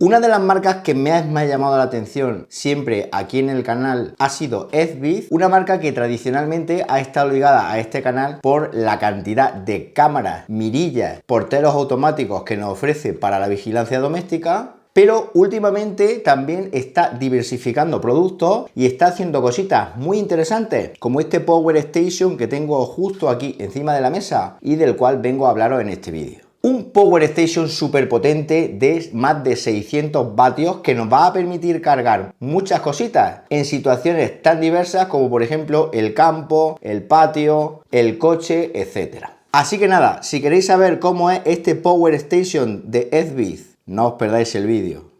Una de las marcas que me ha llamado la atención siempre aquí en el canal ha sido Ezvid, una marca que tradicionalmente ha estado ligada a este canal por la cantidad de cámaras, mirillas, porteros automáticos que nos ofrece para la vigilancia doméstica. Pero últimamente también está diversificando productos y está haciendo cositas muy interesantes, como este Power Station que tengo justo aquí encima de la mesa y del cual vengo a hablaros en este vídeo. Un Power Station súper potente de más de 600 vatios que nos va a permitir cargar muchas cositas en situaciones tan diversas como por ejemplo el campo, el patio, el coche, etc. Así que nada, si queréis saber cómo es este Power Station de Ezvid, no os perdáis el vídeo.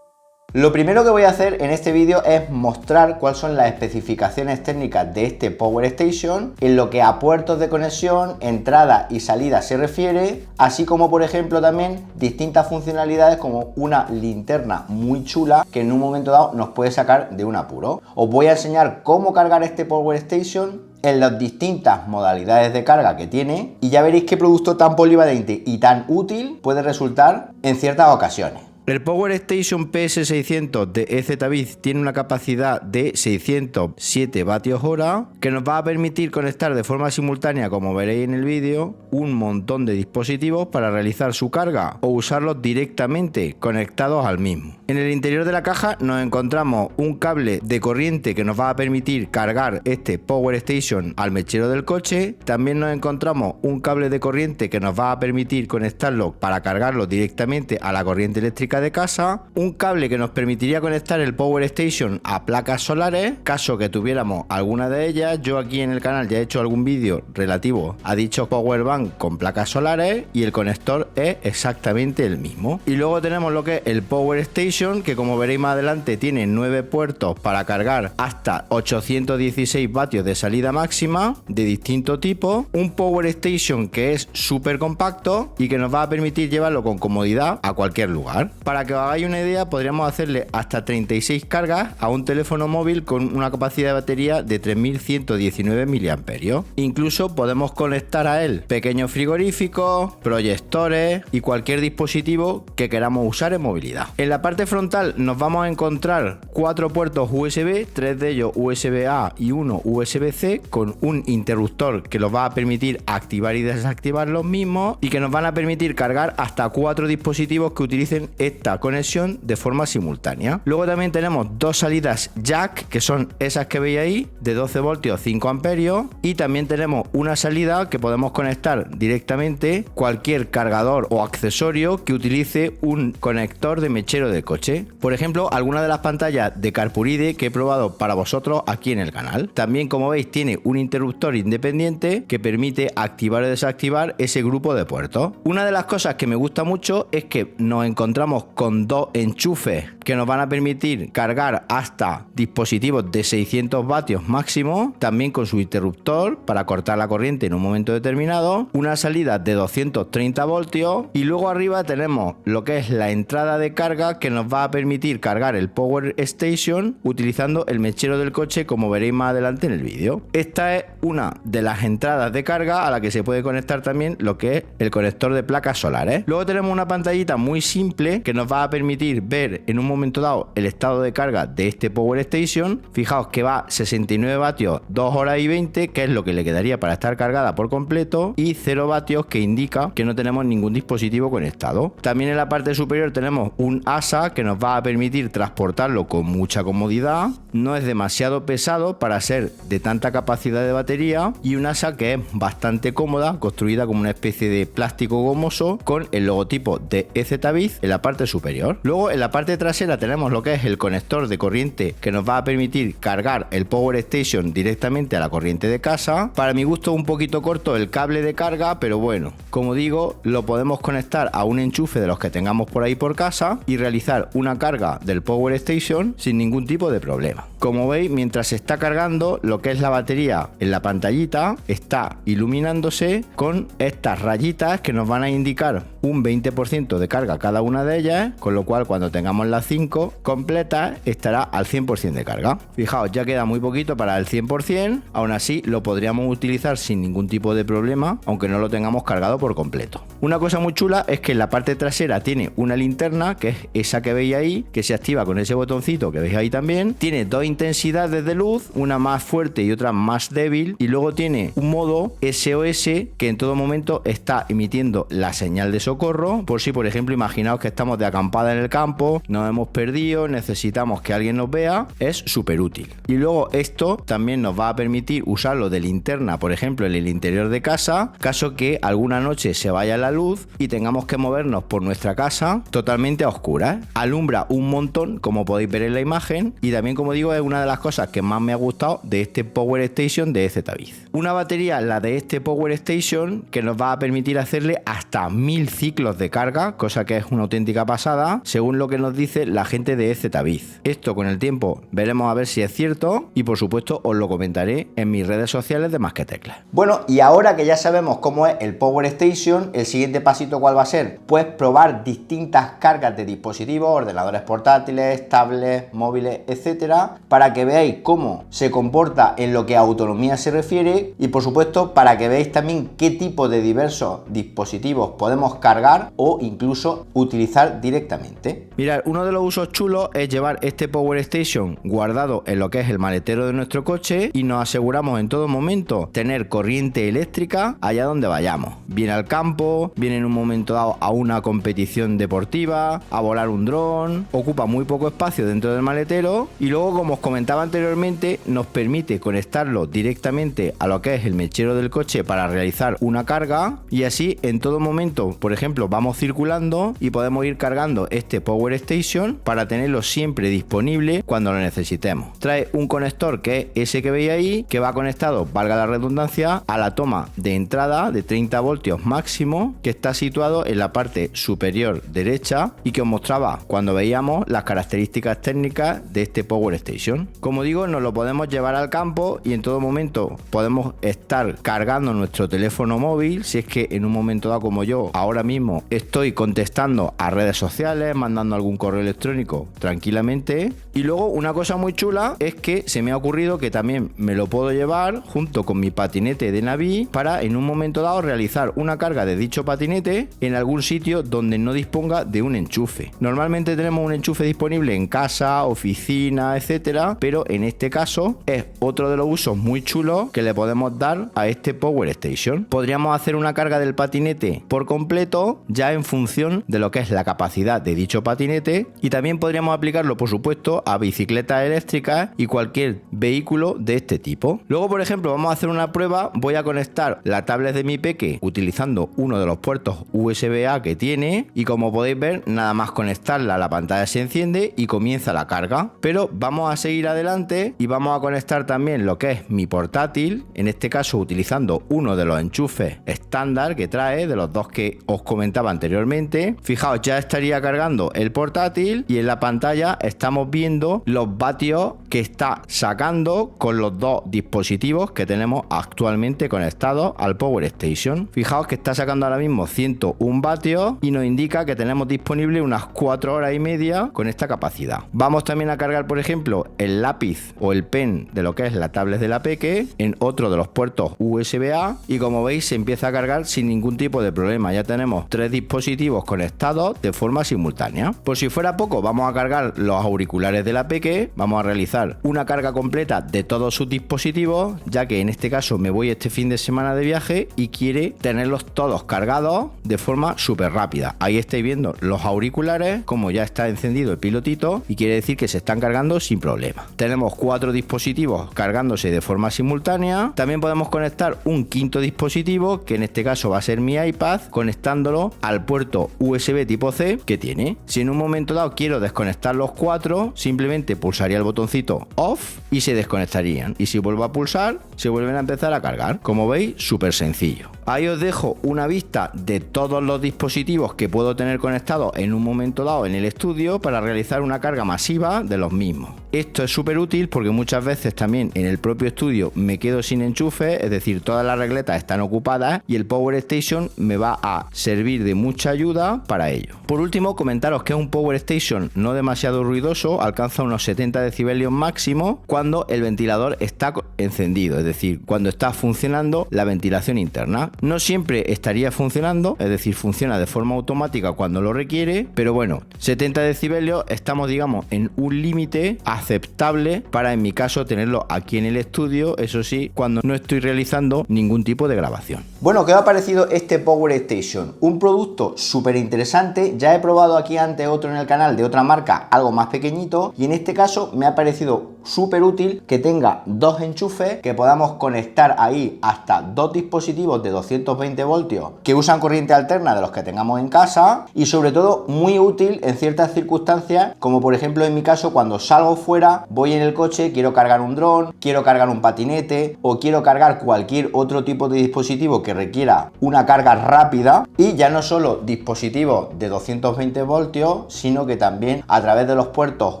Lo primero que voy a hacer en este vídeo es mostrar cuáles son las especificaciones técnicas de este Power Station en lo que a puertos de conexión, entrada y salida se refiere, así como por ejemplo también distintas funcionalidades como una linterna muy chula que en un momento dado nos puede sacar de un apuro. Os voy a enseñar cómo cargar este Power Station en las distintas modalidades de carga que tiene y ya veréis qué producto tan polivalente y tan útil puede resultar en ciertas ocasiones. El Power Station PS600 de Ezvid tiene una capacidad de 607 vatios hora que nos va a permitir conectar de forma simultánea, como veréis en el vídeo, un montón de dispositivos para realizar su carga o usarlos directamente conectados al mismo. En el interior de la caja nos encontramos un cable de corriente que nos va a permitir cargar este Power Station al mechero del coche. También nos encontramos un cable de corriente que nos va a permitir conectarlo para cargarlo directamente a la corriente eléctrica de casa, un cable que nos permitiría conectar el Power Station a placas solares, caso que tuviéramos alguna de ellas. Yo aquí en el canal ya he hecho algún vídeo relativo a dicho Power Bank con placas solares y el conector es exactamente el mismo. Y luego tenemos lo que es el Power Station, que como veréis más adelante tiene 9 puertos para cargar hasta 816 vatios de salida máxima de distinto tipo, un Power Station que es súper compacto y que nos va a permitir llevarlo con comodidad a cualquier lugar. Para que os hagáis una idea, podríamos hacerle hasta 36 cargas a un teléfono móvil con una capacidad de batería de 3119 mAh. Incluso podemos conectar a él pequeños frigoríficos, proyectores y cualquier dispositivo que queramos usar en movilidad. En la parte frontal nos vamos a encontrar 4 puertos USB, 3 de ellos USB-A y 1 USB-C, con un interruptor que los va a permitir activar y desactivar los mismos y que nos van a permitir cargar hasta 4 dispositivos que utilicen esta conexión de forma simultánea. Luego también tenemos 2 salidas jack, que son esas que veis ahí, de 12 voltios 5 amperios, y también tenemos una salida que podemos conectar directamente cualquier cargador o accesorio que utilice un conector de mechero de coche. Por ejemplo, alguna de las pantallas de Carpuride que he probado para vosotros aquí en el canal. También, como veis, tiene un interruptor independiente que permite activar o desactivar ese grupo de puertos. Una de las cosas que me gusta mucho es que nos encontramos con 2 enchufes que nos van a permitir cargar hasta dispositivos de 600 vatios máximo, también con su interruptor para cortar la corriente en un momento determinado, una salida de 230 voltios y luego arriba tenemos lo que es la entrada de carga que nos va a permitir cargar el Power Station utilizando el mechero del coche, como veréis más adelante en el vídeo. Esta es una de las entradas de carga a la que se puede conectar también lo que es el conector de placas solares. Luego tenemos una pantallita muy simple que nos va a permitir ver en un momento dado el estado de carga de este Power Station. Fijaos que va 69 vatios 2 horas y 20, que es lo que le quedaría para estar cargada por completo, y 0 vatios, que indica que no tenemos ningún dispositivo conectado. También en la parte superior tenemos un asa que nos va a permitir transportarlo con mucha comodidad, no es demasiado pesado para ser de tanta capacidad de batería, y un asa que es bastante cómoda, construida como una especie de plástico gomoso con el logotipo de Ezvid en la parte superior. Luego en la parte trasera tenemos lo que es el conector de corriente que nos va a permitir cargar el Power Station directamente a la corriente de casa. Para mi gusto un poquito corto el cable de carga, pero bueno, como digo, lo podemos conectar a un enchufe de los que tengamos por ahí por casa y realizar una carga del Power Station sin ningún tipo de problema. Como veis, mientras se está cargando, lo que es la batería en la pantallita está iluminándose con estas rayitas que nos van a indicar un 20% de carga cada una de ellas, con lo cual cuando tengamos las 5 completas estará al 100% de carga. Fijaos, ya queda muy poquito para el 100%, aún así lo podríamos utilizar sin ningún tipo de problema, aunque no lo tengamos cargado por completo. Una cosa muy chula es que en la parte trasera tiene una linterna, que es esa que veis ahí, que se activa con ese botoncito que veis ahí también. Tiene dos intensidades de luz, una más fuerte y otra más débil, y luego tiene un modo SOS que en todo momento está emitiendo la señal de socorro, por si por ejemplo imaginaos que estamos de acampada en el campo, nos hemos perdido, necesitamos que alguien nos vea, es súper útil. Y luego esto también nos va a permitir usarlo de linterna, por ejemplo en el interior de casa, caso que alguna noche se vaya la luz y tengamos que movernos por nuestra casa totalmente a oscuras. Alumbra un montón, como podéis ver en la imagen, y también, como digo, es una de las cosas que más me ha gustado de este Power Station de EZBiz. Una batería, la de este Power Station, que nos va a permitir hacerle hasta 1000 ciclos de carga, cosa que es una auténtica pasada, según lo que nos dice la gente de EZBiz. Esto con el tiempo veremos a ver si es cierto, y por supuesto os lo comentaré en mis redes sociales de Más que Teclas. Bueno, y ahora que ya sabemos cómo es el Power Station, el siguiente pasito ¿cuál va a ser? Pues probar distintas cargas de dispositivos, ordenadores portátiles, tablets, móviles, etcétera, para que veáis cómo se comporta en lo que a autonomía se refiere, y por supuesto para que veáis también qué tipo de diversos dispositivos podemos cargar o incluso utilizar directamente. Mirad, uno de los usos chulos es llevar este Power Station guardado en lo que es el maletero de nuestro coche, y nos aseguramos en todo momento tener corriente eléctrica allá donde vayamos, bien al campo, bien en un momento dado a una competición deportiva, a volar un dron. Ocupa muy poco espacio dentro del maletero, y luego, como os comentaba anteriormente, nos permite conectarlo directamente a lo que es el mechero del coche para realizar una carga, y así en todo momento, por ejemplo, vamos circulando y podemos ir cargando este Power Station para tenerlo siempre disponible cuando lo necesitemos. Trae un conector que es ese que veis ahí, que va conectado, valga la redundancia, a la toma de entrada de 30 voltios máximo, que está situado en la parte superior derecha y que os mostraba cuando veíamos las características técnicas de este Power Station. Como digo, nos lo podemos llevar al campo y en todo momento podemos estar cargando nuestro teléfono móvil, si es que en un momento dado, como yo ahora mismo estoy contestando a redes sociales, mandando algún correo electrónico tranquilamente. Y luego una cosa muy chula es que se me ha ocurrido que también me lo puedo llevar junto con mi patinete de Navi para en un momento dado realizar una carga de dicho patinete en algún sitio donde no disponga de un enchufe. Normalmente tenemos un enchufe disponible en casa, oficina, etcétera, pero en este caso es otro de los usos muy chulos que le podemos dar a este Power Station. Podríamos hacer una carga del patinete por completo ya en función de lo que es la capacidad de dicho patinete, y también podríamos aplicarlo, por supuesto, a bicicletas eléctricas y cualquier vehículo de este tipo. Luego, por ejemplo, vamos a hacer una prueba. Voy a conectar la tablet de mi peque utilizando uno de los puertos USB-A que tiene, y como podéis ver, nada más conectarla, la pantalla se enciende y comienza la carga. Pero vamos a seguir adelante y vamos a conectar también lo que es mi portátil, en este caso utilizando uno de los enchufes estándar que trae, de los dos que os comentaba anteriormente. Fijaos, ya estaría cargando el portátil y en la pantalla estamos viendo los vatios que está sacando con los dos dispositivos que tenemos actualmente conectados al Power Station. Fijaos que está sacando ahora mismo 101 vatios y nos indica que tenemos disponible unas 4 horas y media con esta capacidad. Vamos también a cargar, por ejemplo, el lápiz o el pen de lo que es la tablet de la Peque en otro de los puertos USB-A, y como veis se empieza a cargar sin ningún tipo de problema. Ya tenemos 3 dispositivos conectados de forma simultánea. Por si fuera poco, vamos a cargar los auriculares de la Peque, vamos a realizar una carga completa de todos sus dispositivos, ya que en este caso me voy este fin de semana de viaje y quiere tenerlos todos cargados de forma súper rápida. Ahí estáis viendo los auriculares, como ya está encendido el pilotito, y quiere decir que se están cargando sin problema. Tenemos 4 dispositivos cargándose de forma simultánea. También podemos conectar un quinto dispositivo, que en este caso va a ser mi iPad, conectándolo al puerto USB tipo C que tiene. Si en un momento dado quiero desconectar los 4, simplemente pulsaría el botoncito off y se desconectarían, y si vuelvo a pulsar se vuelven a empezar a cargar. Como veis, súper sencillo. Ahí os dejo una vista de todos los dispositivos que puedo tener conectados en un momento dado en el estudio para realizar una carga masiva de los mismos. Esto es súper útil porque muchas veces también en el propio estudio me quedo sin enchufe, es decir, todas las regletas están ocupadas y el Power Station me va a servir de mucha ayuda para ello. Por último, comentaros que es un Power Station no demasiado ruidoso, alcanza unos 70 decibelios máximo cuando el ventilador está encendido, es decir, cuando está funcionando la ventilación interna. No siempre estaría funcionando, es decir, funciona de forma automática cuando lo requiere, pero bueno, 70 decibelios estamos, digamos, en un límite aceptable para, en mi caso, tenerlo aquí en el estudio, eso sí, cuando no estoy realizando ningún tipo de grabación. Bueno, ¿qué os ha parecido este Power Station? Un producto súper interesante. Ya he probado aquí antes otro en el canal de otra marca, algo más pequeñito, y en este caso me ha parecido súper útil que tenga dos enchufes, que podamos conectar ahí hasta dos dispositivos de 220 voltios que usan corriente alterna de los que tengamos en casa, y sobre todo muy útil en ciertas circunstancias, como por ejemplo en mi caso cuando salgo fuera, voy en el coche, quiero cargar un dron, quiero cargar un patinete o quiero cargar cualquier otro tipo de dispositivo que requiera una carga rápida, y ya no solo dispositivos de 220 voltios, sino que también a través de los puertos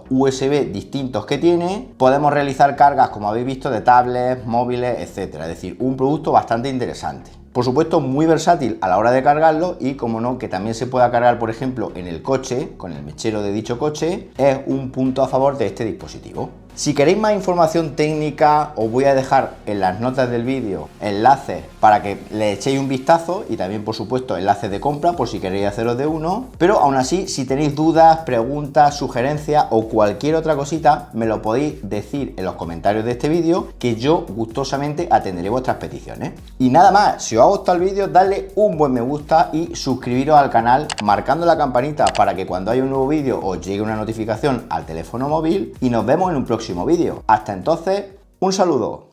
USB distintos que tiene podemos realizar cargas, como habéis visto, de tablets, móviles, etcétera. Es decir, un producto bastante interesante. Por supuesto, muy versátil a la hora de cargarlo, y como no, que también se pueda cargar, por ejemplo, en el coche, con el mechero de dicho coche, es un punto a favor de este dispositivo. Si queréis más información técnica, os voy a dejar en las notas del vídeo enlaces para que le echéis un vistazo, y también, por supuesto, enlaces de compra por si queréis haceros de uno. Pero aún así, si tenéis dudas, preguntas, sugerencias o cualquier otra cosita, me lo podéis decir en los comentarios de este vídeo, que yo gustosamente atenderé vuestras peticiones. Y nada más, si os ha gustado el vídeo, dadle un buen me gusta y suscribiros al canal marcando la campanita para que cuando haya un nuevo vídeo os llegue una notificación al teléfono móvil, y nos vemos en un próximo vídeo. Hasta entonces, un saludo.